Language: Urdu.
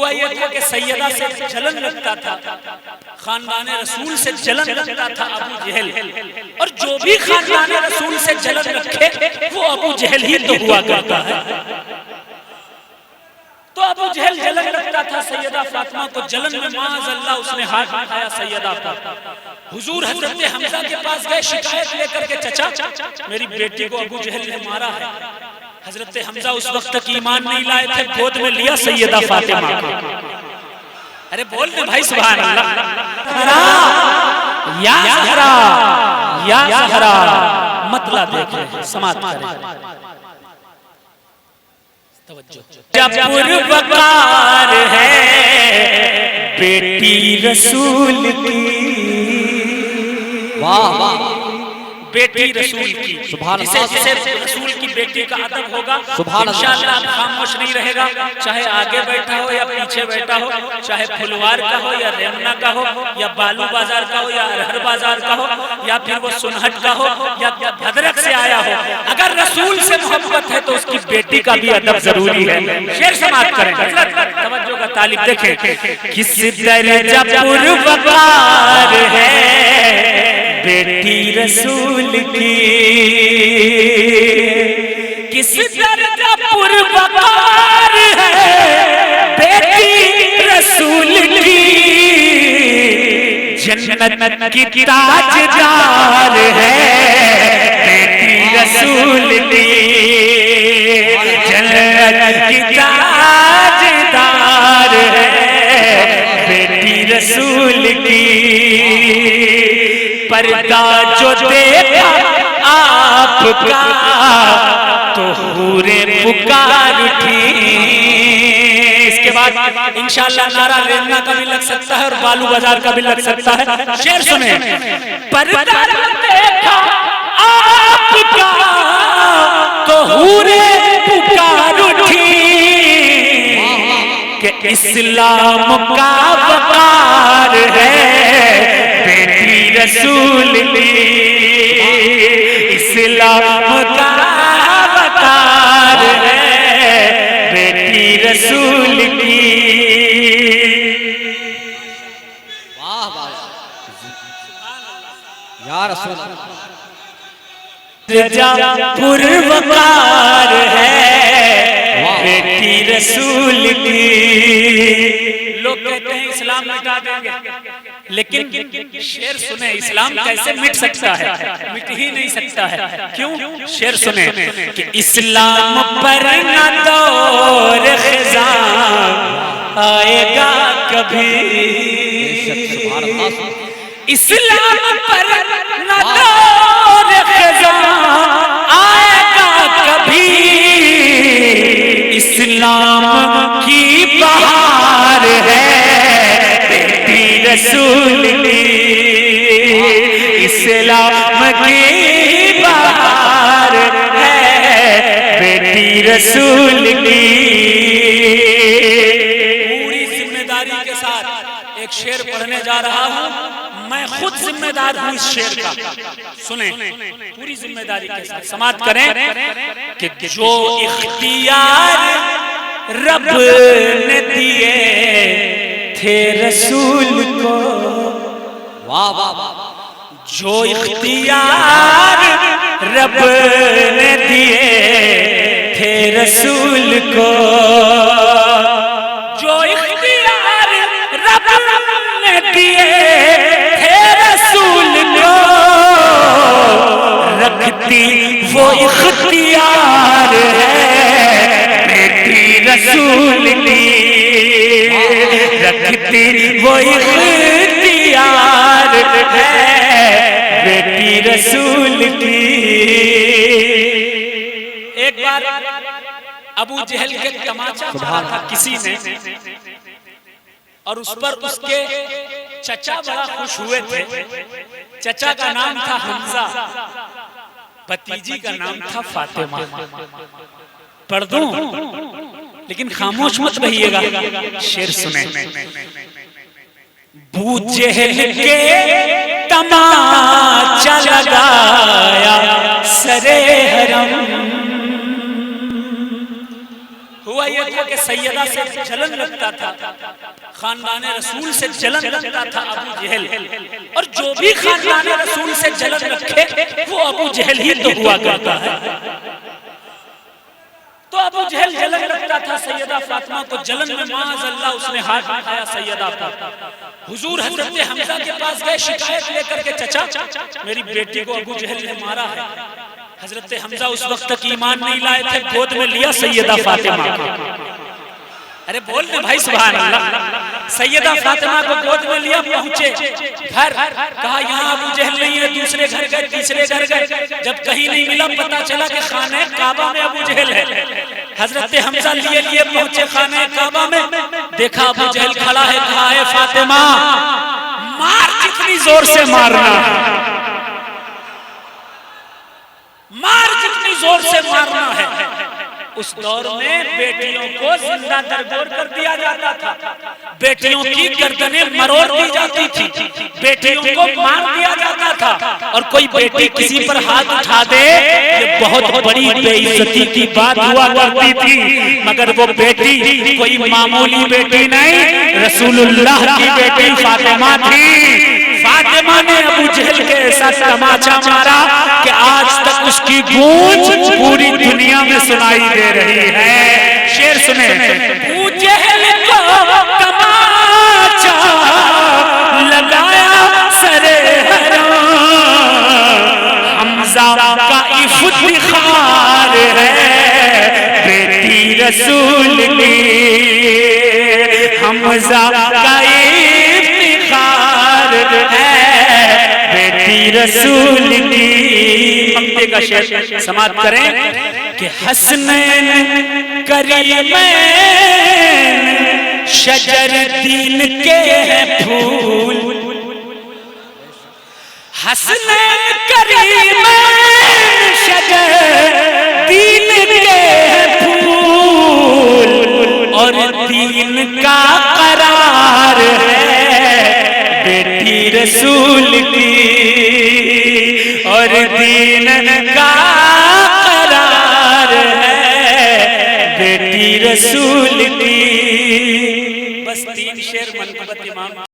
ہوا یہ تھا کہ سیدہ سے جلن لگتا تھا، خاندان رسول سے جلن لگتا تھا ابو جہل، اور جو بھی خاندان رسول سے جلن رکھے وہ ابو جہل ہی تو ہوا کرتا ہے۔ تو ابو جہل جلن لگتا تھا سیدہ فاطمہ کو، جلن میں معاذ اللہ اس نے ہاتھ اٹھایا سیدہ پر۔ حضور حضرت حمزہ کے پاس گئے شکایت لے کر کے، چچا میری بیٹی کو ابو جہل نے مارا ہے۔ حضرت حمزہ اس وقت تک ایمان نہیں لائے تھے، گود میں لیا سیدہ فاطمہ کو۔ ارے بول دے بھائی سبحان اللہ۔ یا زہرا یا زہرا، مطلع دیکھ رہے سماعت کریں۔ جب پروقار ہے بیٹی رسول کی، واہ واہ، بیٹی رسول کی، جسے رسول کی بیٹی کا ادب ہوگا انشاءاللہ اب خاموش نہیں رہے گا، چاہے آگے بیٹھا ہو یا پیچھے بیٹھا ہو، چاہے پھلوار کا ہو یا ریمنا کا ہو یا بالو بازار کا ہو یا ارہر بازار کا ہو یا پھر وہ سنہٹ کا ہو یا بھدرک سے آیا ہو، اگر رسول سے محبت ہے تو اس کی بیٹی کا بھی ادب ضروری ہے۔ شعر سماعت کریں، توجہ کا طالب دیکھیں۔ کس درجہ پروقار ہے بیٹی رسول کی، کس درجہ پروقار ہے بیٹی رسول کی، جنت کی تاجدار ہے بیٹی رسول کی، جنت کی تاجدار ہے بیٹی رسول کی۔ پردہ جو دیکھا آپ کا تو حوریں پکار اٹھی۔ اس کے بعد انشاءاللہ نعرہ ریمنا کا بھی لگ سکتا ہے اور بالو بازار کا بھی لگ سکتا ہے۔ شعر سنیں۔ پردہ جو دیکھا آپ کا تو حوریں پکار اٹھی، کہ اسلام کا وقار ہے رسول کی، اسلام کا وقار ہے بیٹی رسول کی۔ واہ واہ یا رسول اللہ۔ درجہ پروقار ہے بیٹی رسول کی۔ لوگ کہتے ہیں اسلام مٹا دیں گے، لیکن شعر سنیں، اسلام کیسے مٹ سکتا ہے؟ مٹ ہی نہیں سکتا ہے۔ کیوں؟ شعر سنیں کہ اسلام پر نہ دور خزاں آئے گا کبھی، اسلام پر نہ دور خزاں آئے گا کبھی، اسلام کی بہار ہے بیٹی رسول کی، اسلام کی بہار ہے بیٹی رسول کی۔ پوری ذمہ داری کے ساتھ ایک شعر پڑھنے جا رہا ہوں، میں خود ذمہ دار ہوں اس شعر کا، سنیں پوری ذمہ داری کے ساتھ سماعت کریں کہ جو اختیار رب نے دیے تھے رسول کو، واہ واہ واہ، جو اختیار رب نے دیے تھے رسول کو، جو اختیار رب نے دیے تھے رسول کو، رکھتی وہ اختیار ہے بیٹی رسول کی، رکھتی وہ اختیار ہے بیٹی رسول کی۔ ایک بار ابو جہل کے تماچا مارا تھا کسی نے، اور اس پر اس کے چچا بڑا خوش ہوئے تھے۔ چچا کا نام تھا حمزہ، بھتیجی کا نام تھا فاطمہ۔ پڑھ دوں لیکن خاموش مت رہیے گا، شعر سنیں۔ ابو جہل کے تماچا لگایا سرے حرم، ہوا یہ تھا کہ سیدہ سے جلن لگتا تھا، خاندان رسول سے جلن لگتا تھا ابو جہل، اور جو بھی خاندان رسول سے جلن رکھے وہ ابو جہل ہی تو ہوا کرتا ہے۔ تو ابو جہل جلن رکھتا تھا سیدہ فاطمہ کو، جلن میں معاذ اللہ اس نے ہاتھ اٹھایا سیدہ پر۔ حضور حضرت حمزہ کے پاس گئے شکایت لے کر کے، چچا میری بیٹی کو ابو جہل نے مارا ہے۔ حضرت حمزہ اس وقت تک ایمان نہیں لائے تھے، گود میں لیا سیدہ فاطمہ کو۔ ارے بول دے بھائی سبحان اللہ۔ سیدہ فاطمہ کو گود میں لیا، پہنچے گھر، کہا یہاں ابو جہل نہیں ہے، دوسرے گھر گئے، تیسرے گھر گئے، جب کہیں نہیں ملا پتا چلا کہ خانہ کعبہ میں ابو جہل ہے۔ حضرت حمزہ لیے پہنچے خانہ کعبہ میں، دیکھا ابو جہل کھڑا ہے، کہا ہے فاطمہ مار جتنی زور سے مارنا ہے، مار جتنی زور سے مارنا ہے۔ اس دور میں بیٹیوں کو زندہ درگور کر دیا جاتا تھا، بیٹیوں کی گردنیں مروڑ دی جاتی تھی، بیٹیوں کو مار دیا جاتا تھا، اور کوئی بیٹی کسی پر ہاتھ اٹھا دے یہ بہت بڑی بے عزتی کی بات ہوا کرتی تھی۔ مگر وہ بیٹی کوئی معمولی بیٹی نہیں، رسول اللہ کی بیٹی فاطمہ تھی۔ فاطمہ نے ابو جہل کے ساتھ تماچا مارا کہ آج تک اس کی گونج پوری دنیا میں سنائی دے رہی ہے۔ شعر سنیں، ابو جہل کو تماچا لگایا سر حرام، حمزہ کا افتخار ہے بیٹی رسول کی، حمزہ کا ہے بیٹی رسول کی۔ مقطع کا شعر سماعت کریں کہ حسنین کریمین شجر دین کے ہیں پھول، حسنین کریمین شجر دین کے ہیں پھول، اور دین کا قرار ہے بیٹی رسول کی، اور دین کا قرار ہے بیٹی رسول کی۔ بس 3 شعر منقبت امام